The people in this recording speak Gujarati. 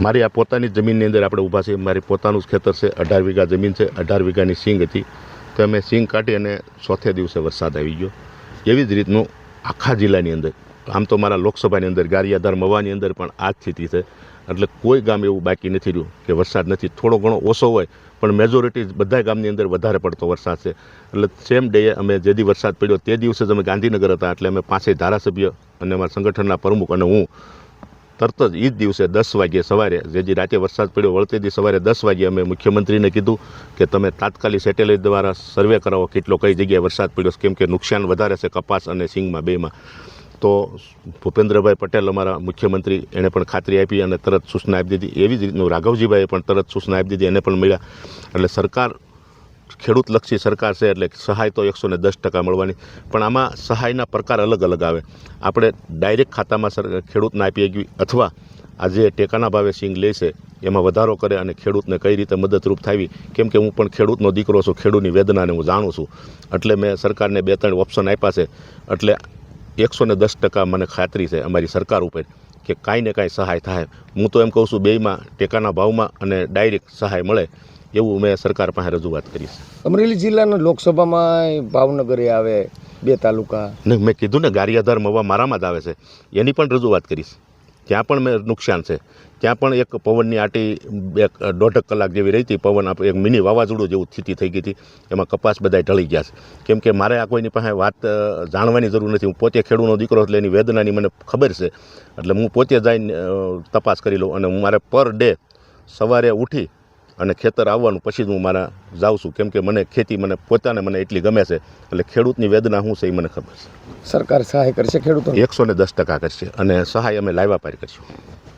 મારી આ પોતાની જમીનની અંદર આપણે ઊભા છીએ. મારી પોતાનું જ ખેતર છે, 18 વીઘા જમીન છે. 18 વીઘાની સિંગ હતી, તો અમે સિંગ કાઢી અને ચોથે દિવસે વરસાદ આવી ગયો. એવી જ રીતનું આખા જિલ્લાની અંદર, આમ તો મારા લોકસભાની અંદર ગારિયાધાર મવાની અંદર પણ આ જ સ્થિતિ છે. એટલે કોઈ ગામ એવું બાકી નથી રહ્યું કે વરસાદ નથી. થોડો ઘણો ઓછો હોય પણ મેજોરિટી બધા ગામની અંદર વધારે પડતો વરસાદ છે. એટલે સેમ ડેએ અમે જે દી વરસાદ પડ્યો તે દિવસે જ અમે ગાંધીનગર હતા. એટલે અમે 5 ધારાસભ્ય અને અમારા સંગઠનના પ્રમુખ અને હું તરત જ એ જ દિવસે 10 વાગ્યે સવારે, જે દી રાતે વરસાદ પડ્યો વળતે દી સવારે 10 વાગ્યે અમે મુખ્યમંત્રીને કીધું કે તમે તાત્કાલિક સેટેલાઇટ દ્વારા સર્વે કરાવો કેટલો કઈ જગ્યાએ વરસાદ પડ્યો, કેમ કે નુકસાન વધારે છે કપાસ અને સિંગમાં બેમાં. તો ભૂપેન્દ્રભાઈ પટેલ અમારા મુખ્યમંત્રી, એણે પણ ખાતરી આપી અને તરત સૂચના આપી દીધી. એવી જ રીતનું રાઘવજીભાઈએ પણ તરત સૂચના આપી દીધી, એને પણ મળ્યા. એટલે સરકાર ખેડૂતલક્ષી સરકાર છે, એટલે સહાય તો 110% મળવાની. પણ આમાં સહાયના પ્રકાર અલગ અલગ આવે. આપણે ડાયરેક્ટ ખાતામાં ખેડૂતને આપી શકીએ, અથવા આજે ટેકાના ભાવે સિંગ લે છે એમાં વધારો કરે અને ખેડૂતને કઈ રીતે મદદરૂપ થાવી. કેમ કે હું પણ ખેડૂતનો દીકરો છું, ખેડૂતની વેદનાને હું જાણું છું. એટલે મેં સરકારને 2-3 ઓપ્શન આપ્યા છે. એટલે 110% મને ખાતરી છે અમારી સરકાર ઉપર કે કાંઈ ને કાંઈ સહાય થાય. હું તો એમ કહું છું, બેયમાં ટેકાના ભાવમાં અને ડાયરેક્ટ સહાય મળે એવું મેં સરકાર પાસે રજૂઆત કરીશ. અમરેલી જિલ્લાના લોકસભામાં ભાવનગરે આવે 2 તાલુકા ને મેં કીધું ને, ગારિયાધાર મવા મારામાં જ આવે છે, એની પણ રજૂઆત કરીશ. ત્યાં પણ મેં નુકસાન છે. ત્યાં પણ એક પવનની આટી 1.5 કલાક જેવી રહી હતી. પવન એક મિની વાવાઝોડું જેવું સ્થિતિ થઈ ગઈ હતી. એમાં કપાસ બધાય ઢળી ગયા છે. કેમ કે મારે આ કોઈની પાસે વાત જાણવાની જરૂર નથી. હું પોતે ખેડૂતનો દીકરો એટલે એની વેદનાની મને ખબર છે. એટલે હું પોતે જઈને તપાસ કરી લઉં. અને હું મારે પર ડે સવારે ઉઠી અને ખેતર આવવાનું પછી જ હું મારા જાઉં છું. કેમ કે મને ખેતી મને એટલી ગમે છે. એટલે ખેડૂતની વેદના શું છે એ મને ખબર છે. સરકાર સહાય કરશે ખેડૂતો 110% કરશે અને સહાય અમે લાવ્યા પાર કરશું.